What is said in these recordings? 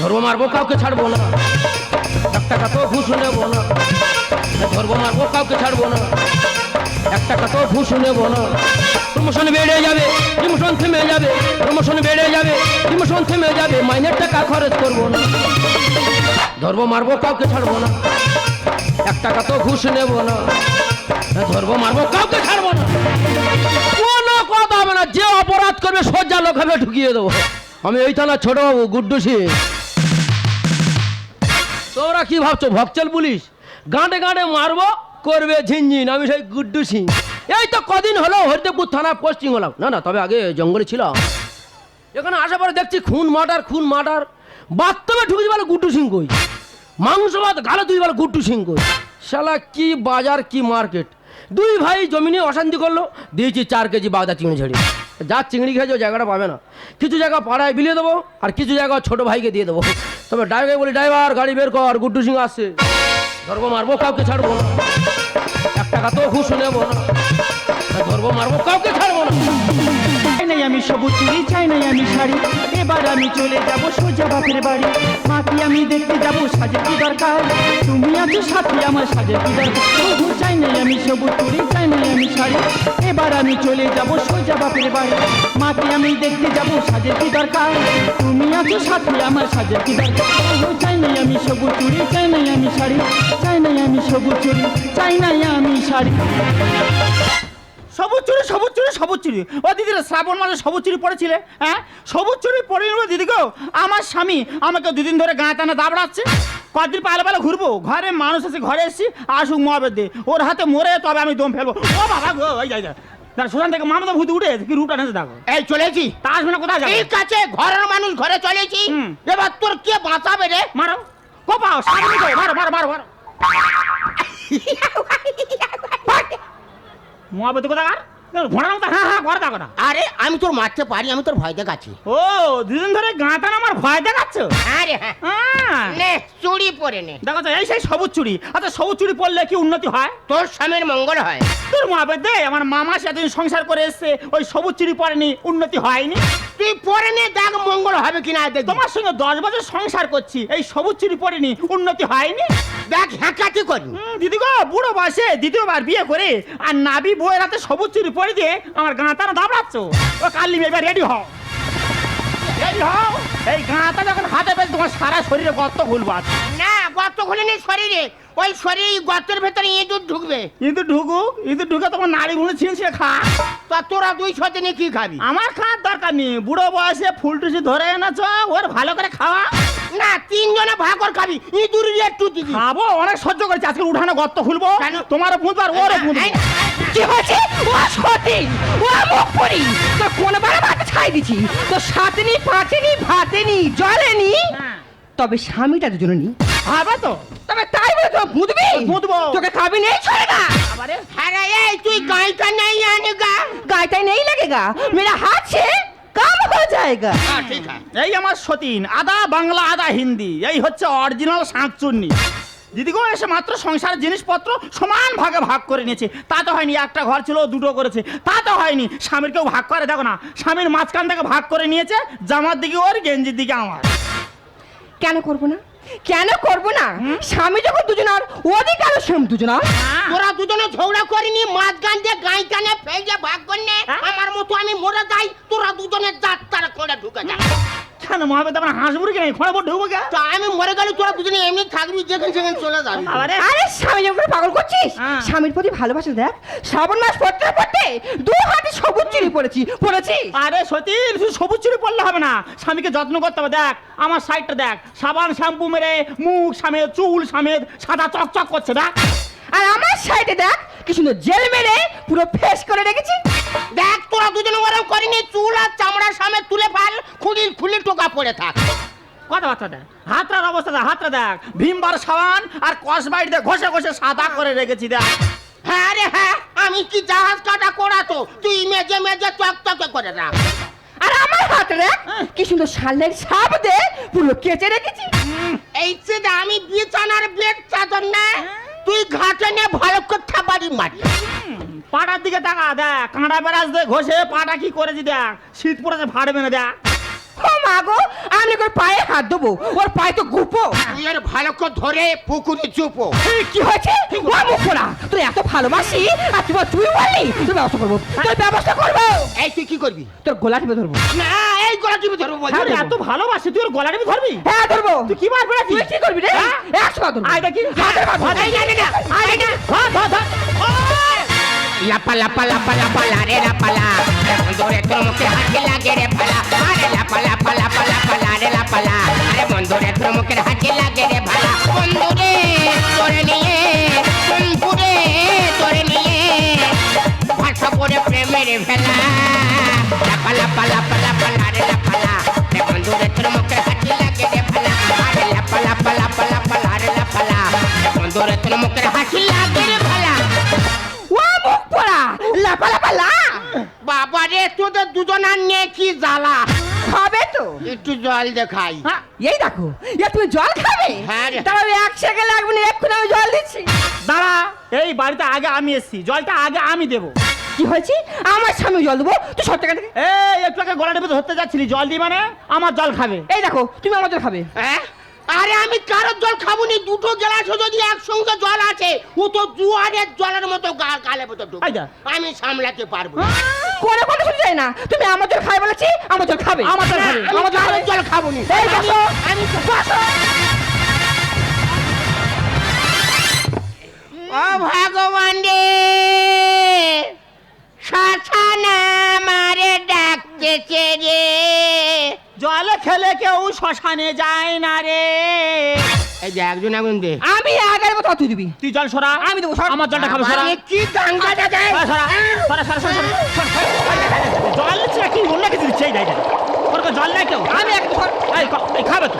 ধরবো মারবো কাউকে ছাড়বো না, 1 টাকা তো ঘুষ নেবো না। ধরবো মারবো কাউকে ছাড়বো না, 1 টাকা তো ঘুষ নেবো না। প্রমোশন বেড়ে যাবে, প্রমোশন থেমে যাবে, প্রমোশন বেড়ে যাবে, প্রমোশন থেমে যাবে, মাইনের টাকা খরচ করবো না। ধরবো মারবো কাউকে ছাড়বো না, 1 টাকা তো ঘুষ নেবো না। ধরবো মারবো কাউকে ছাড়বো না, কোনো কথা হবে না। যে অপরাধ করবে সোজা লোক হবে ঢুকিয়ে দেবো। আমি ওই থানা ছোট বাবু গুড্ডু সিং। তোমরা কি ভাবছো ভক্তল পুলিশ? গাঁটে গাঁটে মারবো, করবে ঝিনঝিন। আমি সেই গুড্ডু সিং। এই তো কদিন হলো হরিদেবপুর থানা পোস্টিং হলাম। না না, তবে আগে জঙ্গলে ছিলাম। এখানে আসার পরে দেখছি খুন মার্ডার, খুন মার্ডার। বাস্তবে ঢুকেছি বলে গুড্ডু সিং কই, মাংস ভাত গালে তুই বলে গুড্ডু সিং কই। শালা কি বাজার কি মার্কেট। দুই ভাই জমিনে অশান্তি করলো, দিয়েছি 4 কেজি বাগদা চিংড়ি ঝেড়ে। যা চিংড়ি খেয়েছে জায়গাটা পাবে না। কিছু জায়গা পাড়ায় বিলিয়ে দেবো, আর কিছু জায়গা ছোট ভাইকে দিয়ে দেবো। তবে ড্রাইভার বলি, ড্রাইভার গাড়ি বের কর, গুড্ডু সিং আসছে। ধরবো মারবো কাউকে ছাড়বো না, 1 টাকা তো ঘুষ নেবো না। ধরবো মারবো কাউকে ছাড়বো না। চাই নাই আমি সবুজ চুড়ি, চাই নাই আমি শাড়ি, এবার আমি চলে যাব সোজা বাপের বাড়ি। মাকে আমি দেখতে যাব, সাজের কি দরকার, তুমি আছো সাথে আমার সাজের কি দরকার। তবু চাই নাই আমি সবুজ চুড়ি, চাই নাই আমি শাড়ি, এবার আমি চলে যাব সোজা বাপের বাড়ি। মাকে আমি দেখতে যাব, সাজের কি দরকার, তুমি আছো সাথে আমার সাজের কি দরকার। তবু চাই নাই আমি সবুজ চুড়ি, চাই নাই আমি শাড়ি, চাই নাই আমি সবুজ চুড়ি, চাই নাই আমি শাড়ি। সবুজ চুড়ি, সবুজ চুড়ি, সবুজ চুড়ি। ও দিদিরা শ্রাবণ মাসে সবুজ চুড়ি পড়েছিলে? হ্যাঁ, সবুজ চুড়ি পরে নেবো দিদি গো। আমার স্বামী আমাকে 2 দিন ধরে গাঁ টানা দাবড়াচ্ছে। কদিন পালে পালে ঘুরবো, ঘরে মানুষ আছে, ঘরে এসছি, আসুক মহাবেদ দে, ওর হাতে মরে তবে আমি দম ফেলবো। ও বাবা গো, ওই যাই যাই সুশান্ত থেকে মামা ভূত উঠে কি রূপটা নেছে দেখো। এই চলেছি, তা আসবে না, কোথায় যাবে? ঠিক আছে, ঘরের মানুষ ঘরে চলেছি। এবার তোর কে বাঁচাবে রে? মারো কোপাও, সামনে তো মারো মারো মারো মারো। মহাবেদ কোথাকার ঘোড়া না, হ্যাঁ হ্যাঁ ঘরে দেখো না। আরে আমি তোর মারতে পারি, আমি তোর ভয় দেখাচ্ছি। ও 2 দিন ধরে গাঁ টানা আমার ভয় দেখাচ্ছ? আরে হ্যাঁ, হ্যাঁ নে চুড়ি পরে নে। দেখো তো, এই সেই সবুজ চুড়ি। আচ্ছা সবুজ চুড়ি পরলে কি উন্নতি হয়? তোর স্বামীর মঙ্গল হয়। তোর মহাবেদ দে, আমার মামা সেদিন সংসার করে এসছে, ওই সবুজ চুড়ি পরেনি, উন্নতি হয়নি। তুই পরে নে, দেখ মঙ্গল হবে কিনা। দেখ তোমার সঙ্গে 10 বছর সংসার করছি, এই সবুজ চুড়ি পরেনি, উন্নতি হয়নি। দেখ হ্যাঁকাটি করি। দিদি গো, বুড়ো বয়সে দ্বিতীয়বার বিয়ে করে আর নাবি বউয়ের হাতে সবুজ চুড়ি পরে দিয়ে আমার গাঁতানা দাবড়াচ্ছ। ও কালি এবার রেডি হও, রেডি হও। এই গাঁতা যখন হাতে পেয়ে তোমার সারা শরীরে গর্ত খুলবো। না, গর্ত খুলিনি শরীরে, ওই শরীর গর্তের ভেতরে ইঁদুর ঢুকবে। ইঁদুর ঢুকুক, ইঁদুর ঢুকে তোমার নাড়ি ভুঁড়ি ছিঁড়ছে খা। তা তোরা 2 দিনে কি খাবি? আমার খাওয়ার দরকার নেই, বুড়ো বয়সে ফুলটুসি ধরে এনেছ, ওর ভালো করে খাওয়া। না, 3 জনে ভাগ করে খাবি, ইঁদুর একটু দিবি। খাবো, অনেক সহ্য করেছি, আজকে উঠানে গর্ত খুলবো। কেন? তোমারও ফুঁদবো আর ওরও ফুঁদবো। কি হয়েছে? ও সতী, ও মুখ পড়ি, তো কোনবার মাথা ছাই দিছি, তো সাতেনি পাঁচেনি ভাতেনি জলেনি, তবে স্বামীটা দুজনে নি। হবে তো, তবে তাই বলে তো বুঝবি, বুঝবো। তোকে খাবি নেই ছড়ে না, আবারে আরে এই তুই গাইটা নাই আনেগা। গায়টাই নেই লাগেগা, মেরা হাত সে কাম হয়ে যায়গা। ঠিক আছে। এই আমার সতীন, আধা বাংলা আধা হিন্দি, এই হচ্ছে অরিজিনাল শাঁকচুন্নি। দিদি গো এসে মাত্র সংসারের জিনিসপত্র সমান ভাগে ভাগ করে নিয়েছে। তা তো হয়নি, একটা ঘর ছিল 2টো করেছে। তা তো হয়নি, স্বামীর কেউ ভাগ করে দেখো না, স্বামীর মাঝখান থেকে ভাগ করে নিয়েছে, জামার দিকে ওর, গেঞ্জির দিকে আমার। কেন করবো না, কেন করবো না? স্বামী যখন দুজনার, অধিকার সেম দুজনার। তোরা দুজনে ঝগড়া করিনি, মাঝখান দিয়ে গাই টানে ফেলে ভাগ করনে। আমার মতো আমি মরে যাই, তোরা দুজনে যাত্রা করে ঢুকে যা। কেন মহাবেদ আমার হাঁসবুড়ি কেন খড়ে পর ঢুকবো কে? তা আমি মরে গেলে তোরা দুজনে এমনি থাকবি, যেখানে সেখানে চলে যাবি। আরে আরে স্বামী যখন পাগল করছিস, হ্যাঁ। স্বামীর প্রতি ভালোবাসা দেখ, শ্রাবণ মাস পড়তে পড়তে 2 হাতে সবুজ চুড়ি পড়েছি। আরে সতীন, শুধু সবুজ চুড়ি পড়লে হবে না, স্বামীকে যত্ন করতে হবে। দেখ আমার সাইডটা দেখ, সাবান শ্যাম্পু মেরে মুখ সমেত, চুল সমেত সাদা চকচক করছে। দেখ আর আমার সাইডে দেখ কি সুন্দর জেল মেরে পুরো ফেস করে রেখেছি। দেখ তোরা দুজনে ওরকম করিনি, চুল আর চামড়ার সামনে তুলে ফেল, খুলি টোকা পড়ে থাক। কথাবার্তা দেখ, হাতটার অবস্থা দেখ, হাতটা দেখ, ভীমবার সাবান আর কসবাইট দিয়ে ঘষে ঘষে সাদা করে রেখেছি। দেখ হ্যাঁ রে হ্যাঁ, আমি কি জাহাজ কাটা করাতো, তুই মেজে মেজে চকচকে করে রাখ। আর আমার হাতে দেখ কি সুন্দর শালের ছাপ দে পুরো কেচে রেখেছি। এই যে আমি বিছানার বেড চাদর না, তুই ঘাটে নিয়ে ভালো করে থাবারি মারি। পাটার দিকে তাকা, দেখ কাঁটা বেড়াস দে ঘষে পাটা কি করেছি। দেখ শীত পড়েছে, ফাটবে না। দেখ ও মা গো, আমি ওর পায়ে হাত দেবো, ওর পায়ে তো গুপো। তুই আর ভালো করে ধরে পুকুরে চুপো। কি হয়েছে? ও মুখ খোলা, তুই এত ভালোবাসি আর তুই বললি তোর ব্যবস্থা করবো, তোর ব্যবস্থা করবো। এই তুই কি করবি? তোর গলা টিপে ধরবো। না, এই গলা টিপে ধরবো বলছি। আরে এত ভালোবাসি তুই ওর গলা টিপে ধরবি? হ্যাঁ ধরবো। তুই কি মারবি নাকি? তুই কি করবি রে? হ্যাঁ? 100 বার ধরবো। আয় দেখি। এই না, এই না। ধর। লাপা লাপা লাপা লাপা লারে লাপালা বন্ধুরে তোর মুখে হাসি লাগে রে ভালা আরে লাপা লাপা লাপা লাপা লারে লাপালা আরে বন্ধুরে তোর মুখে হাসি লাগে রে ভালা বন্ধুরে তোরে নিয়ে বন্ধুরে তোরে নিয়ে ভাষা পড়ে প্রেমের ভেলা লাপা লাপা লাপা লাপা লারে লাপালা আরে বন্ধুরে তোর মুখে হাসি লাগে রে ভালা আরে লাপা লাপা লাপা লাপা লারে লাপালা আরে বন্ধুরে তোর মুখে হাসি লাগে রে ভালা ও মুখ পোড়া, লাপা লাপা লা। বাবা রে তোদের দুজনার নিয়ে কি জ্বালা খাবে তো? একটু জল দেখাই হ্যাঁ, এই দেখো, তুমি জল খাবে? হ্যাঁ রে। তাহলে 1 সেকেন্ড লাগবে না, এক্ষুনি আমি জল দিচ্ছি। দাঁড়া, এই বাড়িতে আগে আমি এসেছি, জলটা আগে আমি দেবো। কি হয়েছে? আমার সামনে জল দেবো, তুই 100 টাকা থেকে। এই একটু আগে গলা টিপে ধরতে যাচ্ছিলি, জল দি মানে আমার জল খাবে। এই দেখো, তুমি আমার জল খাবে। হ্যাঁ? আরে আমি কারোর জল খাবো নি, দুটো গ্লাসে যদি একসঙ্গে জল আছে ও তো জোয়ারের জলের মতো গালে মতো ঢুকবে। আইদা। আমি সামলাতে পারবো না। কোনো কথা শুনতে চাই না, তুমি আমার জল খাবে বলেছি, আমার জল খাবে। আমার জল খাবে। আমি কারোর জল খাবো নি। এই বসো। আমি বসো। ও ভগবান রে শ্মশানা মারে ডাকতেছে রে জল খেলে কেউ শ্মশানে যায় না রে। এই যে একজন দে আমি আগে দেবো, তুই দিবি। তুই জল সরা, আমি দেবো, সর। আমার জলটা খাবে। সরা আরে কি গাঙ্গা দাদা সরা, সরা, সরা, সরা, সরা, সরা। জল দিচ্ছে কি অন্য কিছু দিচ্ছে? এই দেখ, ওর কাছে জল নাই কেউ। আমি এক সর। এই খাবে তো,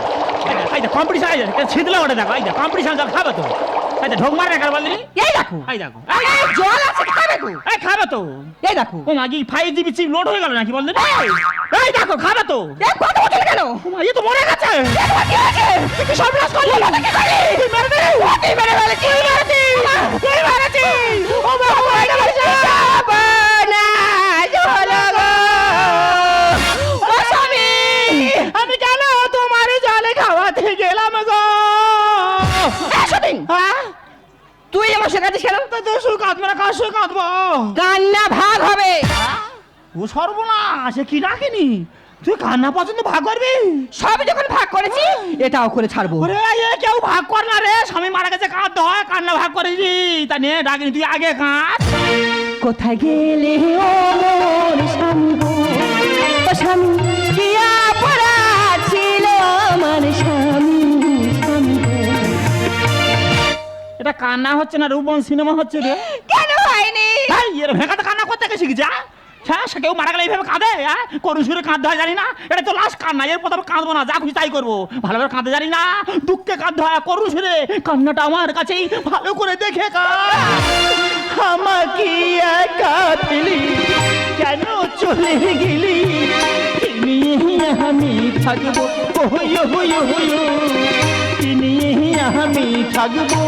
এই কম্পিটিশন, এই ছিদলা ওটা দেখো, এই কম্পিটিশন জল খাবে তো। এই ঢোক মার রেখার বলি, এই দেখো, এই দেখো, এই জল আছে, খাবে তো। এই খাবে তো। এই দেখো, ও মাগি 5GB চিপ লোড হয়ে গেল নাকি বল দিন? এই দেখো খাবে তো। এই কথা বলছো কেন? ও মা, এ তো মরে গেছে। কি হয়েছে? তুই কি সর্বনাশ করলি? কি করলি? তুই মেরে দে। তুই মেরে ফেলেছিস। তুই মেরেছিস। ও বাবা, এটা বলছিস। সর্বনাশ হলো গো। ও স্বামী, আমি কেন তোমার জলে খাওয়াতে গেলাম গো? সতীন, হ্যাঁ, তুই আমার শেখাচ্ছিস কেন? তো সুখ কাঁদবে না, কার সুখ কাঁদবো? কান্না ভাগ হবে। ও সর্বনাশ, এ কি রাখিনি? তুই কান্না পছন্দ ভাগ করবি? সব যখন ভাগ করেছি, এটাও করে ছাড়বো। ওরে এ কেউ ভাগ কর না রে, স্বামী মারা গেছে, কাঁদতে হয়, কান্না ভাগ করেছি তা নিয়ে ডাকিনি, তুই আগে কাঁদ। কোথায় গেলে ও মোর স্বামী গো? ও স্বামী, কি অপরাধ ছিল আমার স্বামী, স্বামী গো? এটা কান্না হচ্ছে না, রূপন সিনেমা হচ্ছে রে। কেন হয়নি? ভাই এর ভেঙাতে কান্না করতে কে শিখেছে? হ্যাঁ, সে কেউ মারা গেলে এইভাবে কাঁদে? হ্যাঁ, করুণ সুরে কাঁদতে হয় জানি না? এটা তো লাস্ট কান্না, এর প্রথমে কাঁদবো না, যা খুশি তাই করবো। ভালোভাবে কাঁদতে জানি না, দুঃখে কাঁদতে হয়, করুণ সুরে। কান্নাটা আমার কাছেই ভালো করে দেখে আমাকে একা ফেলি কেন চলে গেলি? নিয়ে আমি থাকবো, হইয় হইয় হইয়, নিয়ে আমি থাকবো।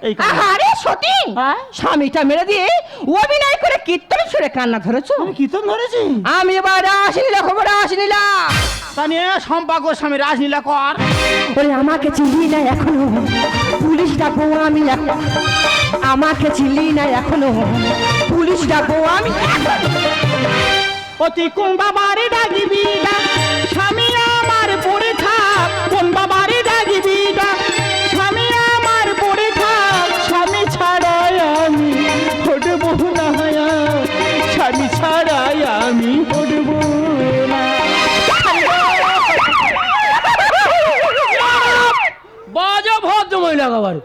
এই কান্না। আরে সতীন, হ্যাঁ? স্বামীটা মেরে দিয়ে অভিনয় করে কীর্তন সুরে কান্না ধরেছো। আমি কীর্তন ধরেছি? আমি এবার রাসলীলা খবর রাসলীলা। তা নিয়ে সম্পা গোস্বামী রাজলীলা কর। ওরে আমাকে চিনলি না এখনো, পুলিশ ডাকবো আমি এখন। আমাকে চিনলি না এখনো, পুলিশ ডাকবো আমি এখন। অতি কোন বাবারে ডাকিবি ডাক, স্বামী আমার পড়ে থাক। কোন বাবারে ডাকিবি ডাক, স্বামী আমার পড়ে থাক। স্বামী ছাড়াই আমি হটবো না, স্বামী ছাড়াই আমি হটবো না। বাজা ভদ্র মহিলা আবার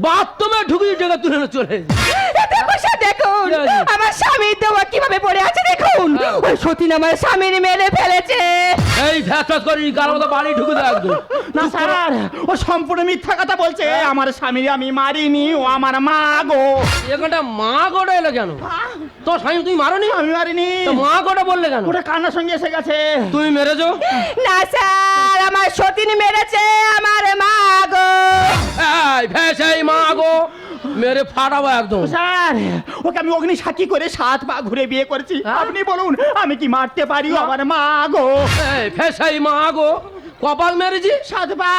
বাথরুমে ঢুকিয়ে টাকা তুলে নিয়ে চলে এসেছে। দেখো সে দেখুন, কি আছে? আমার স্বামী দেওয়া কিভাবে পড়ে আছে দেখুন। ওই সতীন আমার স্বামীর মেরে ফেলেছে। এই ফ্যাস করি গাল মতো বাড়ি ঢুকে দেয় একদম। না স্যার, ও সম্পূর্ণ মিথ্যা কথা বলছে। আমার স্বামী আমি মারিনি, ও আমার মা গো। এখানটা মা গোটা এলো কেন? তোর স্বামী তুমি মারোনি? আমি মারিনি। তো মা গোটা বললে কেন? ওটা কান্নার সঙ্গে এসে গেছে। তুমি মেরেছো? না স্যার, আমার সতীন মেরেছে আমার মা গো। এই ভ্যাস, এই মা গো মেরে ফাটাবো একদম। স্যার ওকে আমি অগ্নি সাক্ষী করে 7 পা ঘুরে বিয়ে করেছি, হ্যাঁ? আপনি বলুন আমি কি মারতে পারি আমার মা গো? এই ফেসাই মা গো, কপাল মেরেছি 7 পা।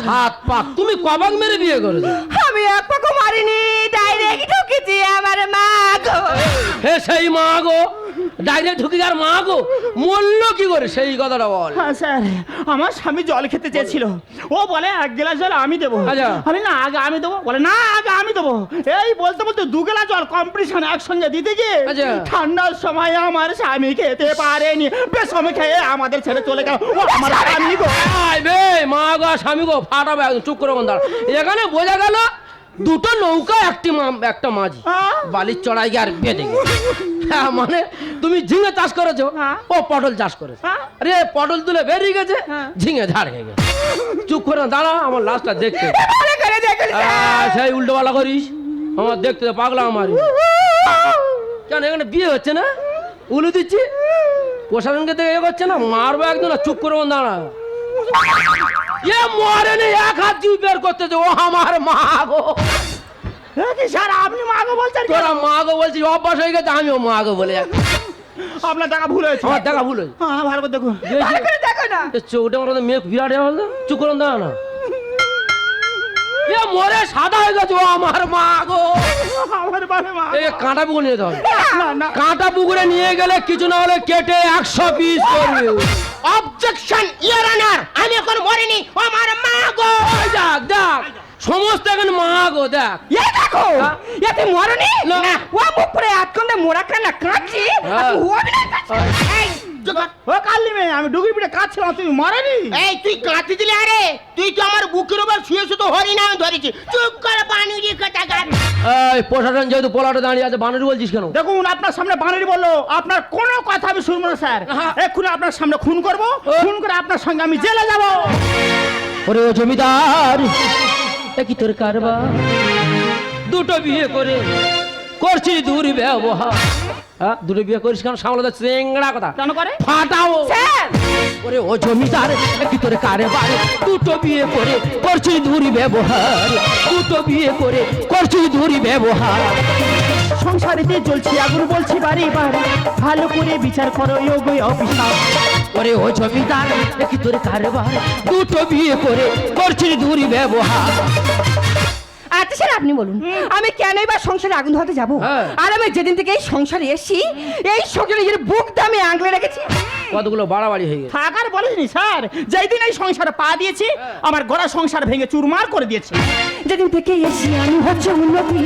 হাত পাক। তুমি কপাল মেরে বিয়ে করেছো? আমি এক পাকও মারিনি, ডাইরেক্ট ঢুকেছি আমার মা গো। ফেসাই মা গো, ডাইরেক্ট ঢুকি আর মা গো মরল কি করে সেই কথাটা বল। হ্যাঁ স্যার, আমার স্বামী জল খেতে চেয়েছিল, ও বলে 1 গ্লাস জল আমি দেবো। আচ্ছা। আমি না আগে আমি দেবো, বলে না আগে আমি দেবো। এই বলতে বলতে 2 গ্লাস জল কম্পিটিশন একসঙ্গে দিতে গিয়ে আচ্ছা। ঠান্ডার সময় আমার স্বামী খেতে পারেনি, বেসমে খেয়ে আমাদের ছেড়ে চলে গেল। ও আমার স্বামী গো। আয় বে মা গো আর স্বামী গো ফাটাবে একদম। চুপ করে দাঁড়া। এখানে বোঝা গেল দুটো নৌকা একটা মাঝি হ্যাঁ? বালির চড়াই গিয়ে আর বেঁধে গেছে। হ্যাঁ, মানে তুমি ঝিঙে চাষ করেছো, হ্যাঁ। ও পটল চাষ করেছে। হ্যাঁ। আরে পটল তুলে বেরিয়ে গেছে, হ্যাঁ। ঝিঙে ঝাড় খেয়ে গেছে। চুপ করে দাঁড়া, আমার লাশটা দেখতে। ভালো করে দেখুন স্যার। সেই উল্টো পাল্টা করিস, আমার দেখতে দে, পাগলা আমার। কেন এখানে বিয়ে হচ্ছে না? উলু দিচ্ছি, প্রশাসনকে দেখে এ করছে না, মারবো একদম না। চুপ করে দাঁড়া। এ মরেনি, 1 হাত জিভ বের করতেছে, ও আমার মা গো। এ কি স্যার আপনি মা গো বলছেন কেন? তোরা মা গো বলছিস, অভ্যাস হয়ে গেছে, আমিও মা গো বলে যাচ্ছি। আপনার দেখা ভুল হয়েছে। আমার দেখা ভুল হয়েছে। হ্যাঁ ভালো করে দেখুন। ভালো করে দেখো না। এ চোখটা আমার মেয়ে বিরাট হয়ে গেল। চুপ করে দাঁড়া না। এ মরে সাদা হয়ে গেছে, ও আমার মা গো। আমার বাবা মা। এই কাঁটা পুকুরে নিয়ে যেতে হবে। না না কাঁটা পুকুরে নিয়ে গেলে কিছু না হলে কেটে 100 পিস করবে। অবজেকশন ইওর অনার, আমি এখন মরিনি, ও আমার মা গো। ওই দেখ দেখ, সমস্ত এখন মা গো দেখ। এই দেখো, এতে মরনি না। না, ও মুখ পরে আটকন্দে মোড়া কানা কাঁদছি, হ্যাঁ। ও অভিনয় করছে। এই জগৎ, ও কালি মেয়ে, আমি ডুগি পিঠে কাঁদছিলাম, তুমি মারেনি? এই তুই কাঁদতে দিলে? আরে তুই তো আমার বুকের উপর শুয়েছো, তো হরিণ আমি ধরেছি। চুপ করে বানুরি কথা গান। এই প্রশাসন যেহেতু পোলাটে দাঁড়িয়ে আছে, বানর বলছিস কেন? দেখুন আপনার সামনে বানারি বললো, আপনার কোনো কথা আমি শুনবো না স্যার। হ্যাঁ। এক্ষুনি আপনার সামনে খুন করবো, খুন করে আপনার সঙ্গে আমি জেলে যাবো। ওরে ও জমিদার, এ কি তোর কারবার? দুটো বিয়ে করে করছিস দুর্ব্যবহার। হ্যাঁ, দুটো বিয়ে করিস কেন? সামলাতে চেংড়া কথা কেন করে? ফাটাও। স্যার, ওরে ও জমিদার, এ কি তোর কারবার? দুটো বিয়ে করে করছিস দুর্ব্যবহার। দুটো বিয়ে করে করছিস দুর্ব্যবহার। সংসারেতে জ্বলছি আগুন, বলছি বারে বারে, ভালো করে বিচার করো যোগ্য অফিসার। ওরে ও জমিদার, এ কি তোর কারবার? দুটো বিয়ে করে করছিস দুর্ব্যবহার। আচ্ছা স্যার আপনি বলুন, আমি কেনই বা সংসারে আগুন ধরাতে যাবো? হ্যাঁ। আর আমি যেদিন থেকে এই সংসারে এসেছি, এই সংসারে নিজের বুক দামে আঁকলে রেখেছি। কতগুলো বাড়াবাড়ি হয়ে গেছে। থাকার বলিনি স্যার, যেই দিন এই সংসারে পা দিয়েছি আমার গড়া সংসার ভেঙে চুরমার করে দিয়েছে। যেদিন থেকে এসেছি আমি হচ্ছে উন্নতি।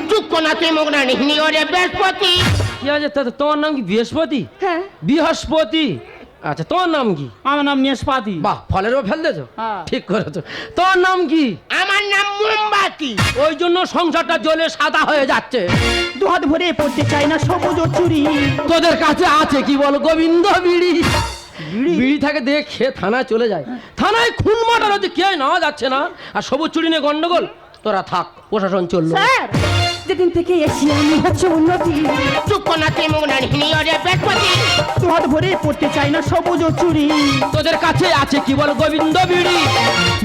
চুপ কোনা তুই মুখ না নিহনি, ওরে বৃহস্পতি। কি আছে তোমার নাম কি? বৃহস্পতি? হ্যাঁ। বৃহস্পতি, আচ্ছা তোমার নাম কি? আমার নাম নিয়াসপাতি। বাহ, ফলের উপর ফেল দিয়েছো, হ্যাঁ। ঠিক করেছো। তোমার নাম কি? আমার নাম মোমবাতি। ওই জন্য সংসারটা জ্বলে সাদা হয়ে যাচ্ছে। দু হাত ভরে পড়তে চাই না সবুজ ও চুরি। তোদের কাছে আছে কি বল? গোবিন্দ বিড়ি। বিড়ি থাকে দেখে থানায় চলে যায়, থানায় খুন মাটার হচ্ছে কে নেওয়া যাচ্ছে না, আর সবুজ চুরি নিয়ে গন্ডগোল। তোরা থাক, প্রশাসন চললো। স্যার, যেদিন থেকে এসেছি আমি হচ্ছে উন্নতি। চুপ কোনা তুই মুখ না নিহনি, ওরে বৃহস্পতি। দু হাত ভরে পড়তে চাই না সবুজ ও চুরি। তোদের কাছে আছে কি বল? গোবিন্দ বিড়ি।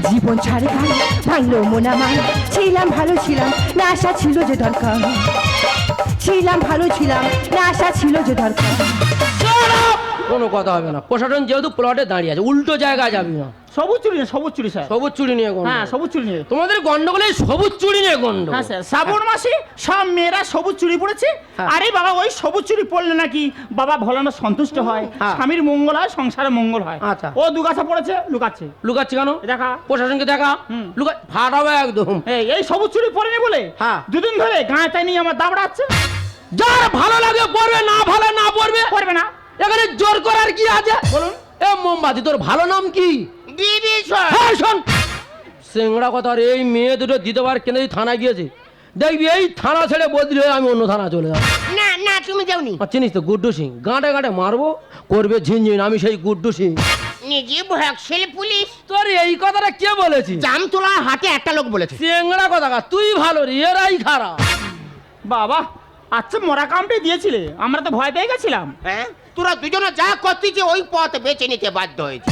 জীবন ছাড়ে গান ভাঙলো মন আমার, ছিলাম ভালো ছিলাম না আশা ছিল যে দরকার। ছিলাম ভালো ছিলাম না আশা ছিল যে দরকার। কোনো কথা হবে না, প্রশাসন যেহেতু প্লটে দাঁড়িয়ে আছে, উল্টো জায়গায় যাবি না। সবুজ চুরি না, সবুজ চুরি স্যার। সবুজ চুরি নিয়ে গন্ডগোল। হ্যাঁ সবুজ চুরি নিয়ে। তোমাদের গন্ডগোলে সবুজ চুরি নিয়ে গন্ডগোল। হ্যাঁ স্যার, শ্রাবণ মাসে সব মেয়েরা সবুজ চুড়ি পড়েছে। হ্যাঁ। আরে বাবা, ওই সবুজ চুড়ি পড়লে নাকি বাবা ভোলানাথ সন্তুষ্ট হয়, হ্যাঁ। স্বামীর মঙ্গল হয়, সংসারে মঙ্গল হয়। আচ্ছা। ও দুগাছা পড়েছে, লুকাচ্ছে। লুকাচ্ছি কেন? দেখা। প্রশাসনকে দেখা। হুম। লুকা ফাটাবে একদম। এই সবুজ চুড়ি পরেনি বলে হ্যাঁ। দুদিন ধরে গাঁটাই নিয়ে আমার দাবড়াচ্ছে। যার ভালো লাগে পড়বে, না ভালো না পড়বে। করবে না, এখানে জোর করার কি আছে? বলুন। এ মোমবাতি, তোর ভালো নাম কি? বিভীষণ। হ্যাঁ শোন, সিংড়া কথা। আর এই মেয়ে দুটো দ্বিতীয়বার কেন থানায় গিয়েছে, দেখবি এই থানা ছেড়ে বদলি হয়ে আমি অন্য থানা চলে যাবো। না না তুমি যাওনি। আর চিনিস তো গুড্ডু সিং, গাঁটে গাঁটে মারবো, করবে ঝিনঝিন, আমি সেই গুড্ডু সিং। নিজে ভ্যাকসিল পুলিশ। তোর এই কথাটা কে বলেছি? জামতলা হাটে একটা লোক বলেছে। সিংড়া কথা, তুই ভালো রে, এরাই খারাপ। বাবা আচ্ছা মরা কামটি দিয়েছিলে, আমরা তো ভয় পেয়ে গেছিলাম। হ্যাঁ, তোরা দুজনে যা করতেছে ওই পথ বেছে নিতে বাধ্য হয়েছে।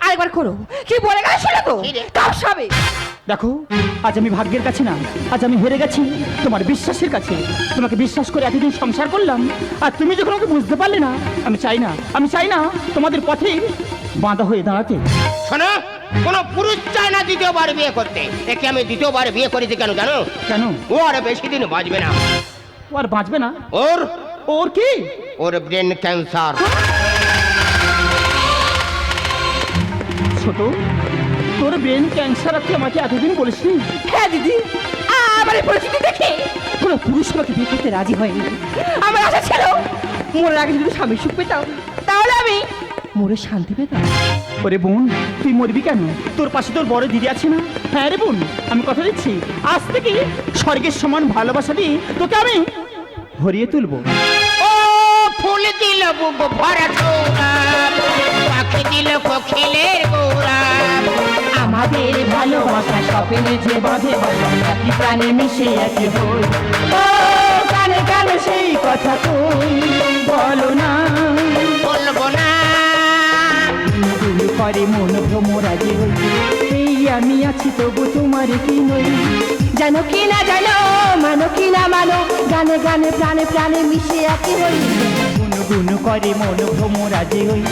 আরেকবার করো, কি বলে গেল শুনে তো কি রে? কাপ সাবে। দেখো আজ আমি ভাগ্যের কাছে না, আজ আমি হেরে গেছি তোমার বিশ্বাসের কাছে। তোমাকে বিশ্বাস করে এতদিন সংসার করলাম, আর তুমি যখন আমাকে বুঝতে পারলে না, আমি চাই না তোমাদের পথে বাঁধা হয়ে দাঁড়াতে। শোনো, কোনো পুরুষ চায় না দ্বিতীয়বার বিয়ে করতে। একে আমি দ্বিতীয়বার বিয়ে করেছি কেন জানো? কেন? ও আর বেশি দিন বাঁচবে না। ও আর বাঁচবে না? ওর ওর কি? ওর ব্রেন ক্যান্সার। ছোট, তোর ব্রেন ক্যান্সার আছে আমাকে এতদিন বলিসনি? হ্যাঁ দিদি, আমার এই পরিস্থিতি দেখে কোনো পুরুষ আমাকে বিয়ে করতে রাজি হয়নি। আমার আশা ছিল মরার আগে যদি স্বামী সুখ পেতাম, তাহলে আমি মরে শান্তি পেতাম। ওরে বোন, তুই মরবি কেন? তোর পাশে তোর বড় দিদি আছে না? হ্যাঁ রে বোন, আমি কথা দিচ্ছি, আজ থেকে স্বর্গের সমান ভালোবাসা দিয়ে তোকে আমি ভরিয়ে তুলবো। ও ফুল দিল বুক ভরা ছোড়া, পাখি দিল কোকিলের গোড়া। আমাদের ভালোবাসা স্বপ্নে যে বাঁধে একই প্রাণে মিশে একই হই। ও কানে কানে সেই কথা তুই বলো না, বলবো না। গুলো করে মন ভ্রমরাজি হই। এই আমি আছি তবু তোমার কি নই। জানো কি না জানো, মানো কি না মানো, গানে গানে প্রাণে প্রাণে মিশে একই হই। গুনগুন করে মন ভ্রমরাজি হই।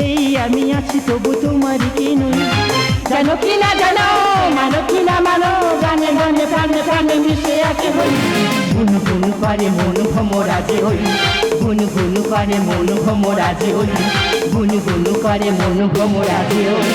এই আমি আছি তবু তোমার কি নই। জানো কি না জানো, মানো কি না মানো, গানে গানে প্রাণে প্রাণে মিশে একই হই। গুনগুন করে মন ভ্রমরাজি হই। গুনগুন করে মন ভ্রমরাজি হই। গুনগুন করে মন ভ্রমরাজি হই।